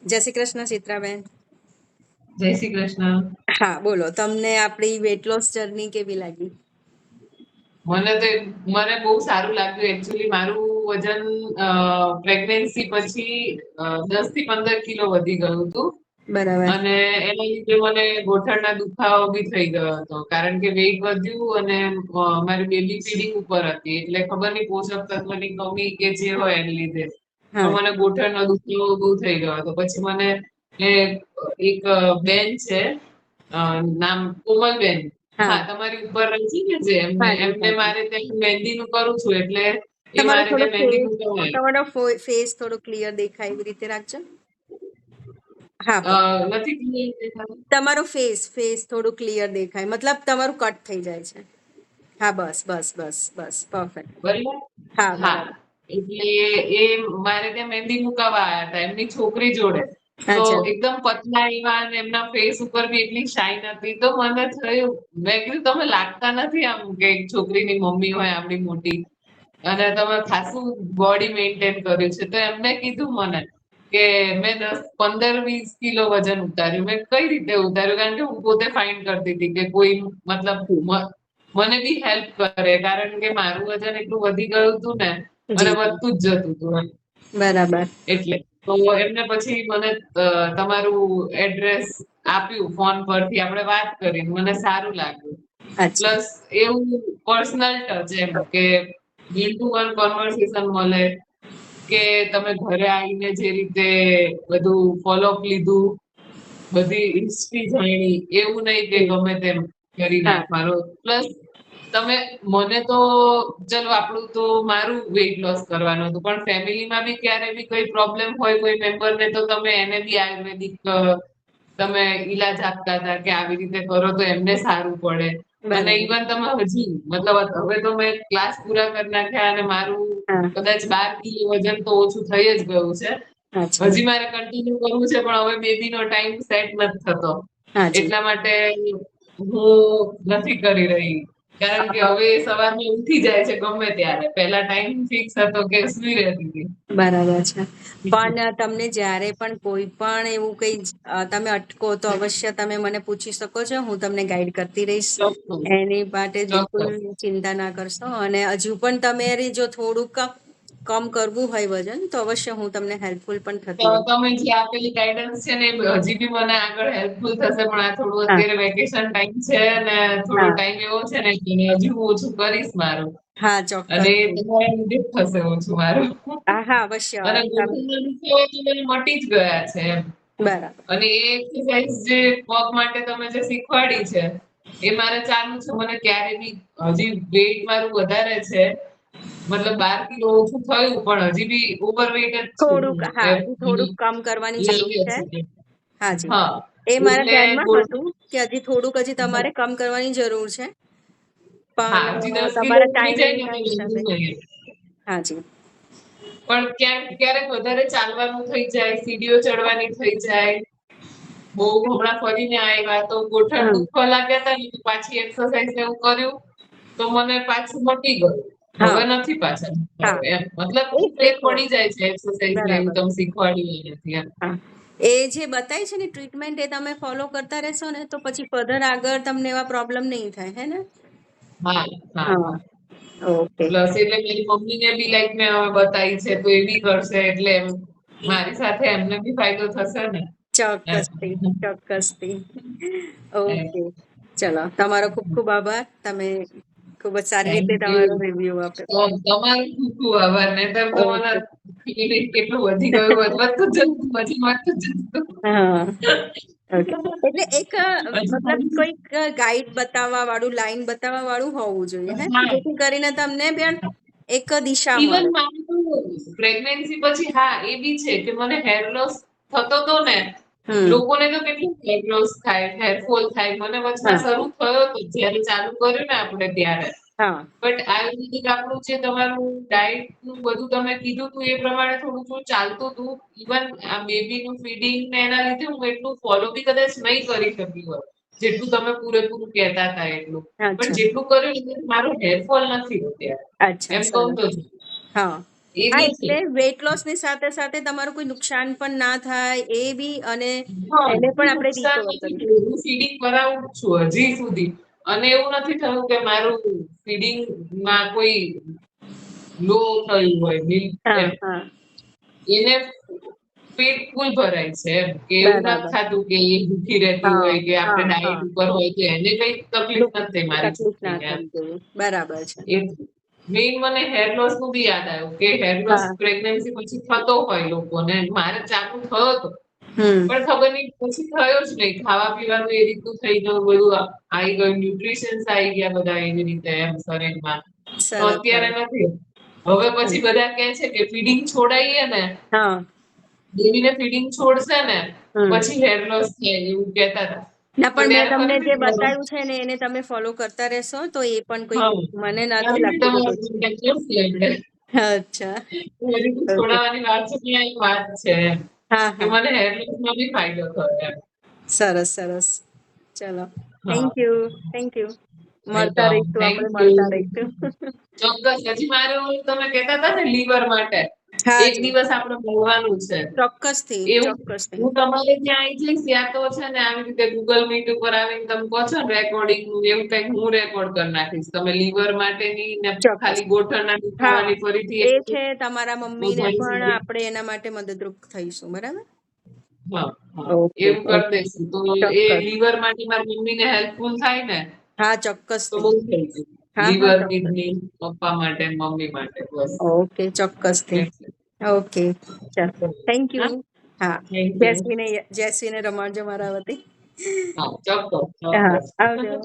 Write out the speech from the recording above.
જય શ્રી કૃષ્ણ ચિત્રાબેન. જય શ્રી કૃષ્ણ. હા બોલો, તમને આપણી વેટ લોસ જર્ની કેવી લાગી? મને બહુ સારું લાગ્યું. એકચ્યુઅલી મારું વજન પ્રેગ્નન્સી પછી 10 થી 15 કિલો વધી ગયું હતું. બરાબર. અને એના લીધે મને ગોઠણના દુખાવો બી થઈ ગયો હતો, કારણ કે વેઇટ વધ્યું અને મારી બેબી ફીડિંગ ઉપર હતી, એટલે ખબર નહીં પોષક તત્વની કમી કે જે હોય એને લીધે હા. પણ મને ગોઠણનો દુખાવો બહુ થઈ ગયો હતો. પછી મને એક બેન છે, નામ કોમલબેન. હા. હા, તમારી ઉપર રહી છે ને, જે એમને હાજી એમને હાજી. મારે ત્યાં મહેંદીનું કરું છું, એટલે એ તમારો મારે થોડો ત્યાં મહેંદી ફેસ મૂકવાય. તમારો ફેસ થોડો ક્લિયર દેખાય એવી રીતે રાખજો. હા નથી clear દેખાતું? તમારો ફેસ થોડું ક્લિયર દેખાય, મતલબ તમારું કટ થઈ જાય છે. હા બસ બસ બસ બસ પરફેક્ટ. બરાબર. હા હા, બરાબર. એટલે એ મારે ત્યાં મહેંદી મુકાવા આવ્યા હતા એમની છોકરી જોડે. તો અચ્છા. એકદમ પતલા એવા અને એમના ફેસ ઉપર બી એટલી શાઇન હતી, તો મને થયું, મેં કીધું તમે લાગતા નથી આમ કે એક છોકરીની મમ્મી હોય આપણી મોટી, અને તમે ખાસું બોડી મેન્ટેન કર્યું છે. તો એમને કીધું મને કે મેં 15-20 કિલો વજન ઉતાર્યું. મેં કઈ રીતે ઉતાર્યું? કારણ કે હું પોતે ફાઇન્ડ કરતી હતી કે કોઈ મતલબ મને બી હેલ્પ કરે, કારણ કે મારું વજન એટલું વધી ગયું હતું ને, અને જી જી. વધતું જ જતું હતું એમ. બરાબર. એટલે તો એમને પછી મને તમારું એડ્રેસ આપ્યું, ફોન પરથી આપણે વાત કરી, મને સારું લાગ્યું. અચ્છા. પ્લસ એવું પર્સનલ ટચ, એમ કે વન ટુ વન કોન્વર્સેશન મળે, કે તમે ઘરે આવીને જે રીતે બધું ફોલોઅપ લીધું, બધી હિસ્ટ્રી જાણી, એવું નહીં કે જી. ગમે તેમ કરી હા. નાખવાનું. પ્લસ તમે મને તો ચલો આપણું તો મારું વેઇટ લોસ કરવાનું હતું, પણ ફેમિલીમાં બી ક્યારે બી કોઈ પ્રોબ્લેમ હોય કોઈ મેમ્બરને, તો તમે એને બી આયુર્વેદિક તમે ઈલાજ આપતા હતા કે આવી રીતે કરો તો એમને સારું પડે. અને બરાબર. ઇવન તમે હજી મતલબ હવે તો મેં ક્લાસ પૂરા કરી નાખ્યા અને મારું હા. કદાચ 12 કિલો વજન તો ઓછું થઈ જ ગયું છે. અચ્છા. હજી મારે કન્ટિન્યુ કરવું છે, પણ હવે બેબીનો ટાઈમ સેટ નથી થતો. હાજી. એટલા માટે હું નથી કરી રહી, કારણ કે હવે સવારમાં ઉઠી જાય છે ગમે ત્યારે. પહેલા ટાઈમ ફિક્સ હતો કે સુઈ રહેતી હતી. બરાબર છે. પણ તમને જ્યારે પણ કોઈ પણ એવું કંઈ તમે અટકો તો અવશ્ય તમે મને પૂછી શકો છો, હું તમને ગાઈડ કરતી રહીશ. ચોક્કસ, એની માટે બિલકુલ ચોક્કસ. ચિંતા ના કરશો. અને હજુ પણ તમારે જો થોડુંક કમ કરવું હોય વજન, તો અવશ્ય હું તમને હેલ્પફુલ પણ તો થતી રહીશ. તમે જે આપેલી ગાઈડન્સ છે ને, એ હજી બી મને આગળ હેલ્પફુલ થશે. પણ આ થોડું હા અત્યારે વેકેશન ટાઈમ છે અને થોડો હા ટાઈમ એવો છે ને કે હજી હું ઓછું કરીશ મારું. હા અને ચોક્કસ. તમારા લીધે જ થશે ઓછું મારું. હા હા અવશ્ય. અને ગોઠણના દુખાવા તો મને મટી જ ગયા છે એમ. બરાબર. અને એ એક્સરસાઇઝ જે પગ માટે તમે જે શીખવાડી છે, એ મારે ચાલુ છે. મને ક્યારે બી હજી વેઇટ મારું વધારે છે, મતલબ 12 કિલો ઓછું થયું, પણ હજી બી ઓવરવેટ જ છું હું. થોડુંક હા હજી થોડુંક કમ કરવાની જરૂર લાગે છે. છે. હાજી. હા, એ મારા એટલે ધ્યાનમાં હતું કે હજી થોડુંક તમારે કમ કરવાની જરૂર છે. હા, હજી પણ 10 કિલો તમારા ઉતરી જાય ને ટાઈમિંગના તો વાંધો હિસાબે. નહીં. હાજી. પણ ક્યાંક ક્યારેક વધારે ચાલવાનું થઈ જાય, સીડીઓ ચડવાની થઈ જાય. બહુ હમણાં ફરીને આવ્યા તો ગોઠણ હમ. દુખવા લાગ્યા હતા ને, તો પાછી એક્સરસાઇઝ એવું કર્યું તો મને પાછું મટી ગયું. હવે હા નથી પાછા હા. દુખાવે એમ. મતલબ એ ફેર દેખો. પડી જાય છે એક્સરસાઇઝ ને એવું બરાબર. તમે શીખવાડ્યું એનાથી એમ. હા. એ જે બતાય છે ને ટ્રીટમેન્ટ, એ તમે ફોલો કરતા રહેશો ને, તો પછી ફર્ધર આગળ તમને એવા પ્રોબ્લેમ નહીં થાય, હે ને? હા, હા, હા. હા. ઓકે. પ્લસ એટલે મારી મમ્મીને બી લાઈક મેં હવે બતાવી છે, તો એ બી કરશે, એટલે એમ મારી સાથે એમને બી ફાયદો થશે ને એમ. ચોક્કસથી ચોક્કસથી. એમ. ઓકે. ચલો, તમારો ખૂબ ખૂબ આભાર. તમે ખૂબ જ સારી થેન્ક રીતે યુ. તમારો રિવ્યુ આપ્યો. તો તમારો ખૂબ ખૂબ આભાર. નહીંતર તો મને ઓકે. કેટલું વધી ગયું, વધતું જ જતું, પછી વધતું જ જતું. હા. ઓકે. એટલે એક હજી મતલબ ખાલી કોઈક ગાઈડ બતાવવા વાળું, લાઈન બતાવવા વાળું હોવું જોઈએ, હે ને? હા, જેથી કરીને તમને પણ એક દિશા ઇવન મળે. મારું તો પ્રેગ્નન્સી પછી, હા, એ બી છે કે મને હેર લોસ થતો તો ને, હમ. લોકોને તો કેટલું હેર લોસ થાય, હેરફોલ થાય. મને વચમાં હા શરૂ થયો તો, જ્યારે ચાલુ કર્યું ને આપણે ત્યારે. હા બટ આયુર્વેદિક આપણું જે તમારું ડાયટ નું બધું તમે કીધું તું એ પ્રમાણે થોડું થોડું ચાલતું હતું. ઇવન આ બેબીનું ફીડિંગ ને એના લીધે હું એટલું ફોલો બી કદાચ નહીં કરી શકી હોત, જેટલું તમે પૂરેપૂરું કહેતા હતા એટલું. પણ અચ્છા જેટલું કર્યું એટલું મારું હેરફોલ નથી અત્યારે. અચ્છા એમ કહું સરસ. તો છું. હા એ હા, બી છે. એટલે વેઇટ લોસ ની સાથે સાથે તમારું કોઈ નુકસાન પણ ના થાય એ બી, અને હા, એને પણ આપણે નુકસાન રિકવર નથી કરી. થયું. હું ફીડિંગ કરાવું જ છું હજી સુધી. અને એવું નથી થયું કે મારું ફીડિંગ માં કોઈ લો થયું હોય મિલ્ક હા એમ. હા, એને પેટ ફૂલ ભરાય છે એમ, કે એવું નથી બરાબર. થતું કે એ ભૂખી રહેતી હા હોય કે હા આપણે હા, ડાયટ ઉપર હોય તો એને કઈ તકલીફ દુઃખ નથી થઈ મારી તકલીફ ના છોકરીને એમ. થવી જોઈએ, બરાબર છે. એ મેઈન મને હેર લોસ નું બી યાદ આવ્યું કે હેર લોસ હા. પ્રેગ્નન્સી પછી થતો હોય લોકોને. મારે ચાલુ થયો હતો હમ. પણ ખબર નહીં પછી થયો જ નહીં. ખાવા પીવાનું એ રીતનું થઈ ગયું, બધું આવી ગયું, ન્યુટ્રિશન્સ આવી ગયા બધા એવી રીતે એમ શરીરમાં. તો સરસ અત્યારે સરસ. નથી. હવે હમ. પછી બધા કહે છે કે ફીડિંગ છોડાઈએ ને, હા. બેબીને ફીડિંગ છોડશે ને હમ. પછી હેર લોસ થાય એવું કહેતા હતા. ના, તો પણ મેં ત્યારે તમને જે ફરીથી મારો બતાવ્યું છે ને એને તમે ફોલો કરતા રહેશો તો એ પણ કોઈ, હા મને નથી ફરીથી લાગતું કે તમારો કોઈ છે. કોન્ટેક્ટ કરશે એટલે અચ્છા. ફરીથી ઓકે. છોડાવવાની વાત છે ત્યાં એક વાત છે એમ, હા કે હા, મને હેર લોસમાં બી ફાયદો થયો એમ. સરસ સરસ. ચલો, હા થેન્ક યુ. મળતા વેલકમ, રહીશું, થેન્ક આપણે યુ. મળતા રહીશું. ચોક્કસ. હજી મારે ઓલું તમે કહેતા હતા ને લીવર માટે, હા એક જી, દિવસ આપણે મળવાનું છે. ચોક્કસથી એવું ચોક્કસથી. હું તમારે ત્યાં આવી જઈશ, ત્યાં તો છે ને આવી રીતે ગૂગલ મીટ ઉપર આવીને તમે કહો છો ને રેકોર્ડિંગ નું એવું કંઈક હું રેકોર્ડ કરી નાખીશ. તમે લીવર માટેની ને ચોક્કસ. ખાલી ગોઠણના હા, દુખાવાની ફરીથી એ એક છે તમારા મમ્મીને ઘણી પણ સારી. આપણે એના માટે મદદરૂપ થઈશું, બરાબર. હા હા, ઓકે એવું કરી ઓકે, દઈશું તો એ ચોક્કસ. લીવર માટે મારી મમ્મીને હેલ્પફુલ થાય ને હા, તો ચોક્કસથી. બહુ થઈ ગયું. હા હા, લીવર, ચોક્કસ. કિડની, પપ્પા માટે, મમ્મી માટે બસ. ઓકે, ચોક્કસથી. એટલે ઓકે, ચાલો, થેન્ક યુ. હા, હા, થેન્ક યુ. જયશ્રીને રમાડજો મારા વતી. હા, ચોક્કસ હા, ચોક્કસ. આવજો.